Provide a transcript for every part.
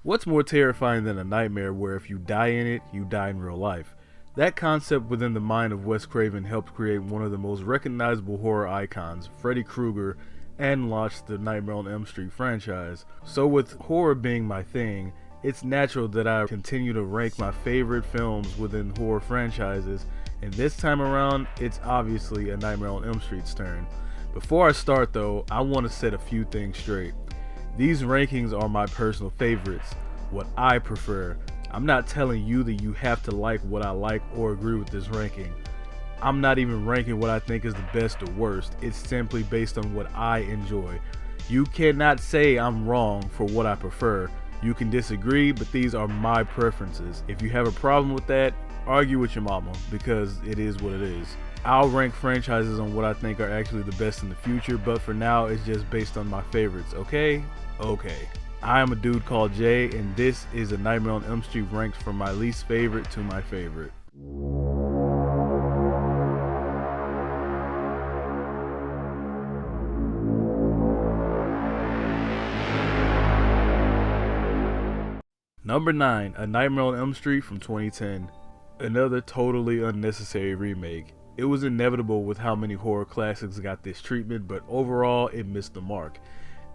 What's more terrifying than a nightmare where if you die in it, you die in real life? That concept within the mind of Wes Craven helped create one of the most recognizable horror icons, Freddy Krueger, and launched the Nightmare on Elm Street franchise. So with horror being my thing, it's natural that I continue to rank my favorite films within horror franchises, and this time around, it's obviously A Nightmare on Elm Street's turn. Before I start though, I want to set a few things straight. These rankings are my personal favorites, what I prefer. I'm not telling you that you have to like what I like or agree with this ranking. I'm not even ranking what I think is the best or worst. It's simply based on what I enjoy. You cannot say I'm wrong for what I prefer. You can disagree, but these are my preferences. If you have a problem with that, argue with your mama, because it is what it is. I'll rank franchises on what I think are actually the best in the future, but for now it's just based on my favorites, okay? Okay. I am a dude called Jay, and this is A Nightmare on Elm Street ranked from my least favorite to my favorite. Number 9, A Nightmare on Elm Street from 2010. Another totally unnecessary remake. It was inevitable with how many horror classics got this treatment, but overall it missed the mark.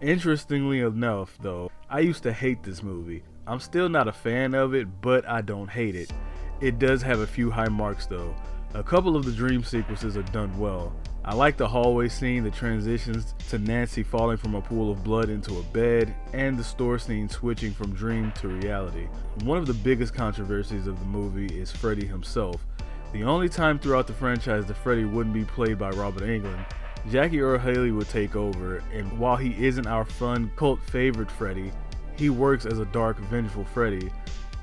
Interestingly enough though, I used to hate this movie. I'm still not a fan of it, but I don't hate it. It does have a few high marks though. A couple of the dream sequences are done well. I like the hallway scene that transitions to Nancy falling from a pool of blood into a bed, and the store scene switching from dream to reality. One of the biggest controversies of the movie is Freddy himself. The only time throughout the franchise that Freddy wouldn't be played by Robert Englund, Jackie Earle Haley would take over, and while he isn't our fun cult favorite Freddy, he works as a dark, vengeful Freddy,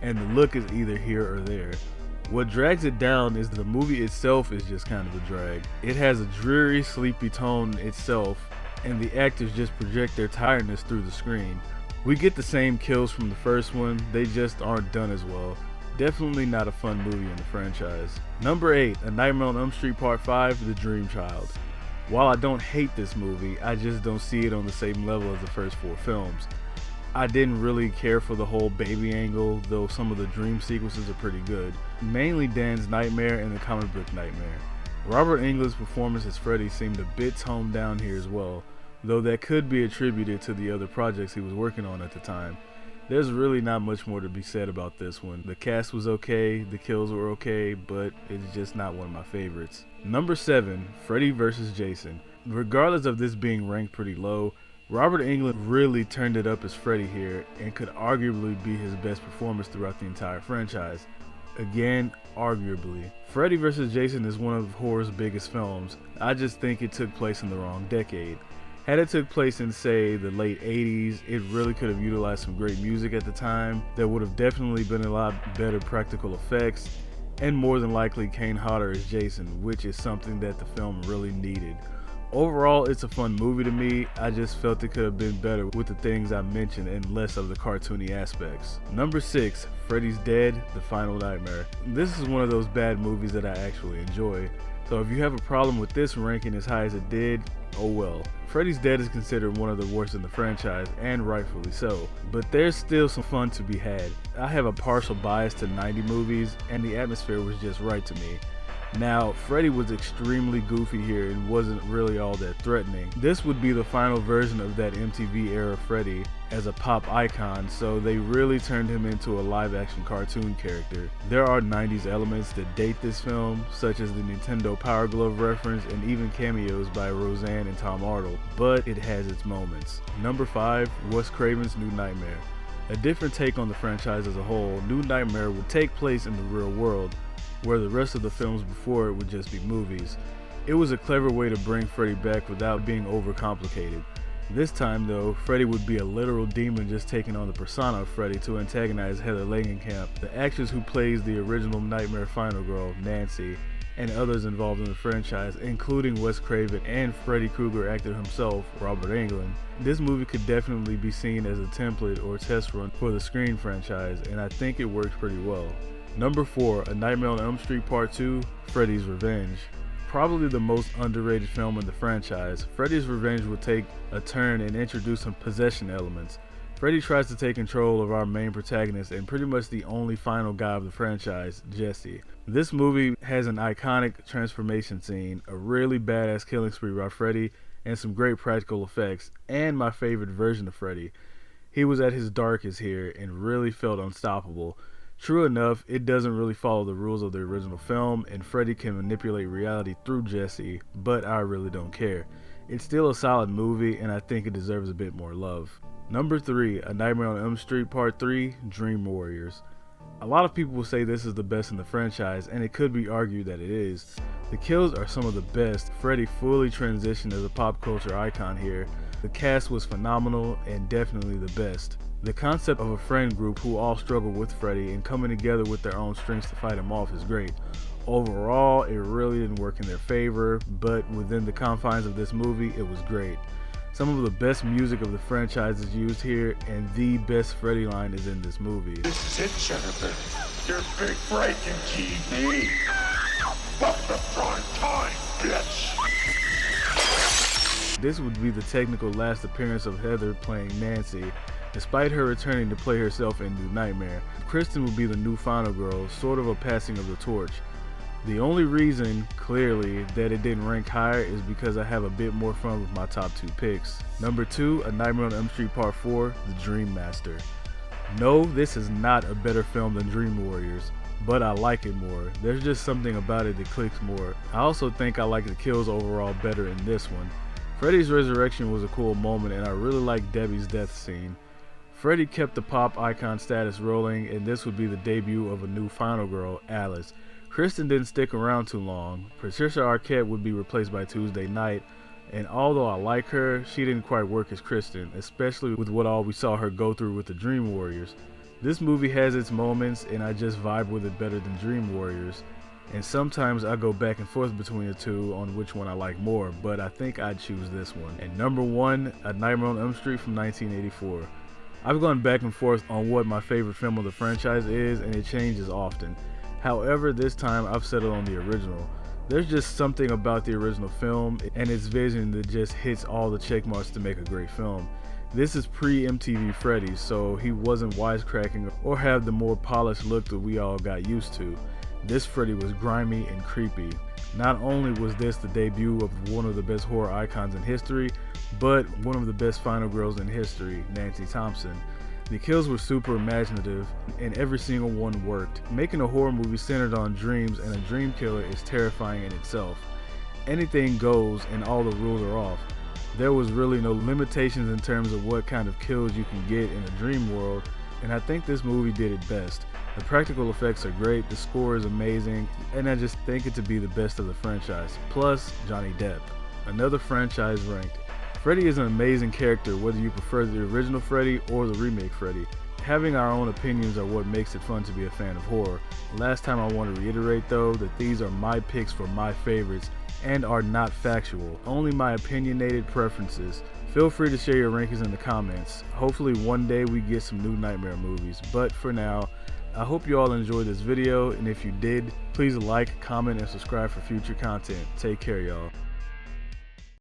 and the look is either here or there. What drags it down is the movie itself is just kind of a drag. It has a dreary, sleepy tone itself, and the actors just project their tiredness through the screen. We get the same kills from the first one, they just aren't done as well. Definitely not a fun movie in the franchise. Number 8, A Nightmare on Elm Street Part 5, The Dream Child. While I don't hate this movie, I just don't see it on the same level as the first 4 films. I didn't really care for the whole baby angle, though some of the dream sequences are pretty good. Mainly Dan's nightmare and the comic book nightmare. Robert Englund's performance as Freddy seemed a bit toned down here as well, though that could be attributed to the other projects he was working on at the time. There's really not much more to be said about this one. The cast was okay, the kills were okay, but it's just not one of my favorites. Number 7, Freddy vs. Jason. Regardless of this being ranked pretty low, Robert Englund really turned it up as Freddy here and could arguably be his best performance throughout the entire franchise. Again, arguably. Freddy vs. Jason is one of horror's biggest films. I just think it took place in the wrong decade. Had it took place in, say, the late 80s, it really could have utilized some great music at the time. There would have definitely been a lot better practical effects, and more than likely Kane Hodder as Jason, which is something that the film really needed. Overall, it's a fun movie to me. I just felt it could have been better with the things I mentioned and less of the cartoony aspects. Number 6, Freddy's Dead, The Final Nightmare. This is one of those bad movies that I actually enjoy. So if you have a problem with this ranking as high as it did, oh well. Freddy's Dead is considered one of the worst in the franchise, and rightfully so, but there's still some fun to be had. I have a partial bias to 90 movies, and the atmosphere was just right to me. Now, Freddy was extremely goofy here and wasn't really all that threatening. This would be the final version of that MTV era Freddy as a pop icon, so they really turned him into a live-action cartoon character. There are 90s elements that date this film, such as the Nintendo Power Glove reference and even cameos by Roseanne and Tom Arnold, but it has its moments. Number 5, Wes Craven's New Nightmare. A different take on the franchise as a whole, New Nightmare would take place in the real world, where the rest of the films before it would just be movies. It was a clever way to bring Freddy back without being overcomplicated. This time though, Freddy would be a literal demon just taking on the persona of Freddy to antagonize Heather Langenkamp, the actress who plays the original Nightmare final girl, Nancy, and others involved in the franchise, including Wes Craven and Freddy Krueger actor himself, Robert Englund. This movie could definitely be seen as a template or test run for the Scream franchise, and I think it worked pretty well. Number 4, A Nightmare on Elm Street Part 2, Freddy's Revenge. Probably the most underrated film in the franchise, Freddy's Revenge would take a turn and introduce some possession elements. Freddy tries to take control of our main protagonist and pretty much the only final guy of the franchise, Jesse. This movie has an iconic transformation scene, a really badass killing spree by Freddy, and some great practical effects, and my favorite version of Freddy. He was at his darkest here and really felt unstoppable. True enough, it doesn't really follow the rules of the original film, and Freddy can manipulate reality through Jesse, but I really don't care. It's still a solid movie, and I think it deserves a bit more love. Number 3, A Nightmare on Elm Street Part 3, Dream Warriors. A lot of people will say this is the best in the franchise, and it could be argued that it is. The kills are some of the best. Freddy fully transitioned as a pop culture icon here. The cast was phenomenal and definitely the best. The concept of a friend group who all struggle with Freddy and coming together with their own strengths to fight him off is great. Overall, it really didn't work in their favor, but within the confines of this movie, it was great. Some of the best music of the franchise is used here, and the best Freddy line is in this movie. This is it, Jennifer. Your big break in TV. Welcome to prime time, bitch. This would be the technical last appearance of Heather playing Nancy, despite her returning to play herself in New Nightmare. Kristen would be the new final girl, sort of a passing of the torch. The only reason, clearly, that it didn't rank higher is because I have a bit more fun with my top 2 picks. Number 2, A Nightmare on Elm Street Part 4, The Dream Master. No, this is not a better film than Dream Warriors, but I like it more. There's just something about it that clicks more. I also think I like the kills overall better in this one. Freddy's resurrection was a cool moment, and I really like Debbie's death scene. Freddy kept the pop icon status rolling, and this would be the debut of a new final girl, Alice. Kristen didn't stick around too long. Patricia Arquette would be replaced by Tuesday Night, and although I like her, she didn't quite work as Kristen, especially with what all we saw her go through with the Dream Warriors. This movie has its moments, and I just vibe with it better than Dream Warriors, and sometimes I go back and forth between the two on which one I like more, but I think I'd choose this one. And number 1, A Nightmare on Elm Street from 1984. I've gone back and forth on what my favorite film of the franchise is, and it changes often. However, this time I've settled on the original. There's just something about the original film and its vision that just hits all the check marks to make a great film. This is pre-MTV Freddy, so he wasn't wisecracking or have the more polished look that we all got used to. This Freddy was grimy and creepy. Not only was this the debut of one of the best horror icons in history, but one of the best final girls in history, Nancy Thompson. The kills were super imaginative, and every single one worked. Making a horror movie centered on dreams and a dream killer is terrifying in itself. Anything goes, and all the rules are off. There was really no limitations in terms of what kind of kills you can get in a dream world, and I think this movie did it best. The practical effects are great, the score is amazing, and I just think it to be the best of the franchise. Plus, Johnny Depp. Another franchise ranked. Freddy is an amazing character, whether you prefer the original Freddy or the remake Freddy. Having our own opinions are what makes it fun to be a fan of horror. Last time I want to reiterate though that these are my picks for my favorites and are not factual, only my opinionated preferences. Feel free to share your rankings in the comments. Hopefully one day we get some new Nightmare movies, but for now, I hope you all enjoyed this video, and if you did, please like, comment, and subscribe for future content. Take care, y'all.